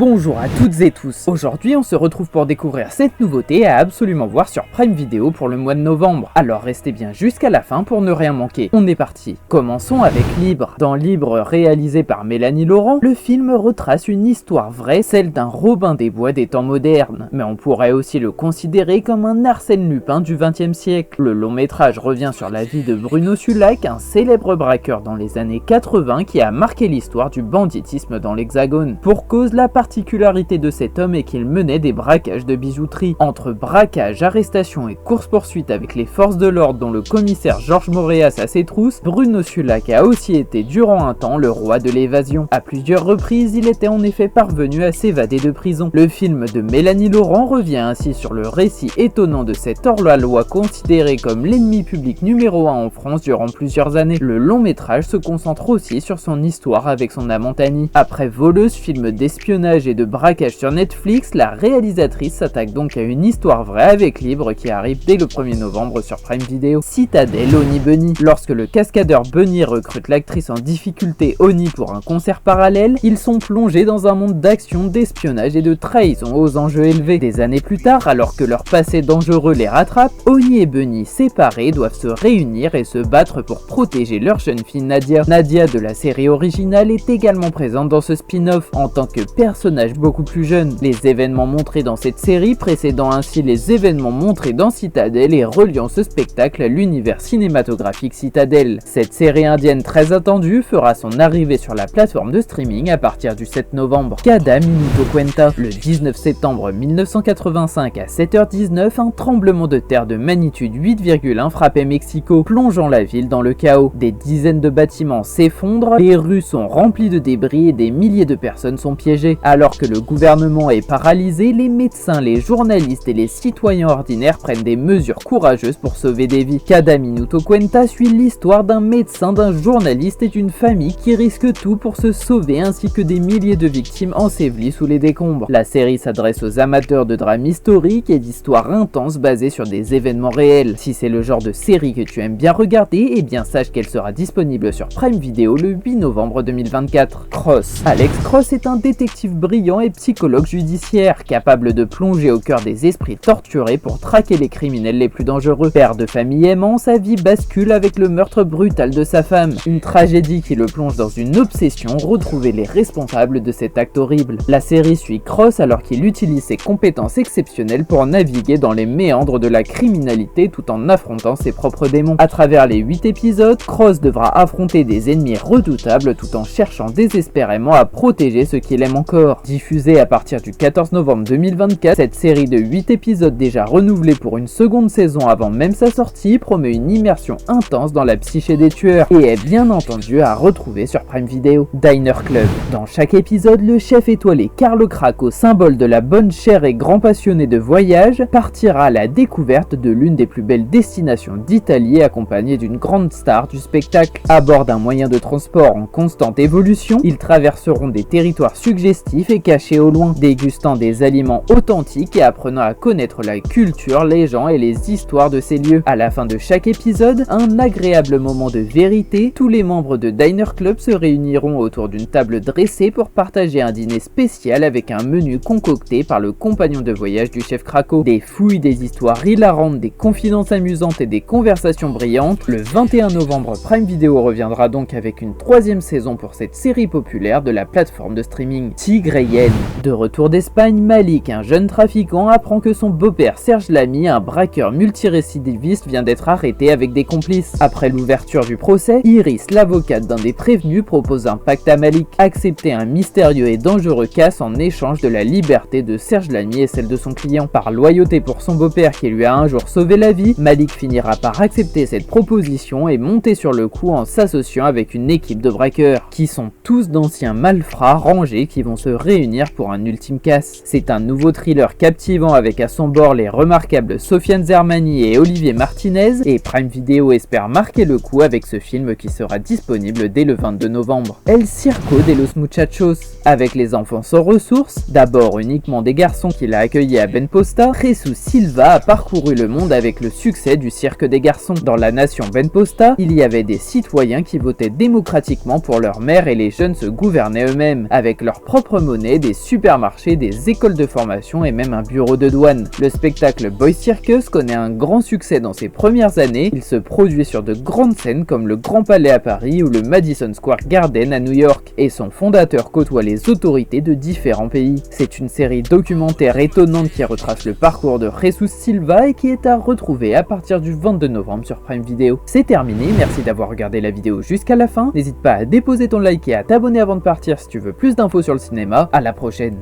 Bonjour à toutes et tous, aujourd'hui on se retrouve pour découvrir cette nouveauté à absolument voir sur Prime Video pour le mois de novembre. Alors restez bien jusqu'à la fin pour ne rien manquer. On est parti. Commençons avec Libre. Dans Libre, réalisé par Mélanie Laurent, le film retrace une histoire vraie, celle d'un Robin des Bois des temps modernes. Mais on pourrait aussi le considérer comme un Arsène Lupin du XXe siècle. Le long métrage revient sur la vie de Bruno Sulac, un célèbre braqueur dans les années 80 qui a marqué l'histoire du banditisme dans l'Hexagone. Pour cause, la particularité de cet homme est qu'il menait des braquages de bijouterie. Entre braquage, arrestation et course-poursuite avec les forces de l'ordre dont le commissaire Georges Moréas a ses trousses, Bruno Sulac a aussi été durant un temps le roi de l'évasion. À plusieurs reprises, il était en effet parvenu à s'évader de prison. Le film de Mélanie Laurent revient ainsi sur le récit étonnant de cet hors-la-loi considéré comme l'ennemi public numéro 1 en France durant plusieurs années. Le long métrage se concentre aussi sur son histoire avec son amant Annie. Après Voleuse, film d'espionnage et de braquage sur Netflix, la réalisatrice s'attaque donc à une histoire vraie avec Libre qui arrive dès le 1er novembre sur Prime Video. Citadelle Honey Bunny. Lorsque le cascadeur Bunny recrute l'actrice en difficulté Honey pour un concert parallèle, ils sont plongés dans un monde d'action, d'espionnage et de trahison aux enjeux élevés. Des années plus tard, alors que leur passé dangereux les rattrape, Honey et Bunny séparés doivent se réunir et se battre pour protéger leur jeune fille Nadia. Nadia de la série originale est également présente dans ce spin-off en tant que personnage beaucoup plus jeune. Les événements montrés dans cette série précédant ainsi les événements montrés dans Citadelle et reliant ce spectacle à l'univers cinématographique Citadelle. Cette série indienne très attendue fera son arrivée sur la plateforme de streaming à partir du 7 novembre. Cada Minuto Cuenta. Le 19 septembre 1985 à 7h19, un tremblement de terre de magnitude 8,1 frappait Mexico, plongeant la ville dans le chaos. Des dizaines de bâtiments s'effondrent, les rues sont remplies de débris et des milliers de personnes sont piégées. Alors que le gouvernement est paralysé, les médecins, les journalistes et les citoyens ordinaires prennent des mesures courageuses pour sauver des vies. Cada Minuto Cuenta suit l'histoire d'un médecin, d'un journaliste et d'une famille qui risquent tout pour se sauver ainsi que des milliers de victimes ensevelies sous les décombres. La série s'adresse aux amateurs de drames historiques et d'histoires intenses basées sur des événements réels. Si c'est le genre de série que tu aimes bien regarder, eh bien sache qu'elle sera disponible sur Prime Video le 8 novembre 2024. Cross. Alex Cross est un détective brillant et psychologue judiciaire, capable de plonger au cœur des esprits torturés pour traquer les criminels les plus dangereux. Père de famille aimant, sa vie bascule avec le meurtre brutal de sa femme. Une tragédie qui le plonge dans une obsession, retrouver les responsables de cet acte horrible. La série suit Cross alors qu'il utilise ses compétences exceptionnelles pour naviguer dans les méandres de la criminalité tout en affrontant ses propres démons. À travers les 8 épisodes, Cross devra affronter des ennemis redoutables tout en cherchant désespérément à protéger ceux qu'il aime encore. Diffusée à partir du 14 novembre 2024, cette série de 8 épisodes déjà renouvelée pour une seconde saison avant même sa sortie promet une immersion intense dans la psyché des tueurs et est bien entendu à retrouver sur Prime Video. Diner Club. Dans chaque épisode, le chef étoilé Carlo Cracco, symbole de la bonne chère et grand passionné de voyage, partira à la découverte de l'une des plus belles destinations d'Italie accompagné d'une grande star du spectacle. À bord d'un moyen de transport en constante évolution, ils traverseront des territoires suggestifs et cachés au loin, dégustant des aliments authentiques et apprenant à connaître la culture, les gens et les histoires de ces lieux. À la fin de chaque épisode, un agréable moment de vérité, tous les membres de Diner Club se réuniront autour d'une table dressée pour partager un dîner spécial avec un menu concocté par le compagnon de voyage du chef Cracco. Des fouilles, des histoires hilarantes, des confidences amusantes et des conversations brillantes. Le 21 novembre, Prime Video reviendra donc avec une 3e saison pour cette série populaire de la plateforme de streaming. Tigre et Hyène. De retour d'Espagne, Malik, un jeune trafiquant, apprend que son beau-père Serge Lamy, un braqueur multirécidiviste, vient d'être arrêté avec des complices. Après l'ouverture du procès, Iris, l'avocate d'un des prévenus, propose un pacte à Malik, accepter un mystérieux et dangereux casse en échange de la liberté de Serge Lamy et celle de son client. Par loyauté pour son beau-père qui lui a un jour sauvé la vie, Malik finira par accepter cette proposition et monter sur le coup en s'associant avec une équipe de braqueurs, qui sont tous d'anciens malfrats rangés qui vont se réunir pour un ultime casse. C'est un nouveau thriller captivant avec à son bord les remarquables Sofiane Zermani et Olivier Martinez, et Prime Video espère marquer le coup avec ce film qui sera disponible dès le 22 novembre. El Circo de los Muchachos. Avec les enfants sans ressources, d'abord uniquement des garçons qu'il a accueillis à Benposta, Jesus Silva a parcouru le monde avec le succès du cirque des garçons. Dans la nation Benposta, il y avait des citoyens qui votaient démocratiquement pour leur maire et les jeunes se gouvernaient eux-mêmes, avec leur propre monnaies, des supermarchés, des écoles de formation et même un bureau de douane. Le spectacle Boys Circus connaît un grand succès dans ses premières années. Il se produit sur de grandes scènes comme le Grand Palais à Paris ou le Madison Square Garden à New York, et son fondateur côtoie les autorités de différents pays. C'est une série documentaire étonnante qui retrace le parcours de Jesus Silva et qui est à retrouver à partir du 22 novembre sur Prime Video. C'est terminé, merci d'avoir regardé la vidéo jusqu'à la fin. N'hésite pas à déposer ton like et à t'abonner avant de partir si tu veux plus d'infos sur le cinéma. À la prochaine.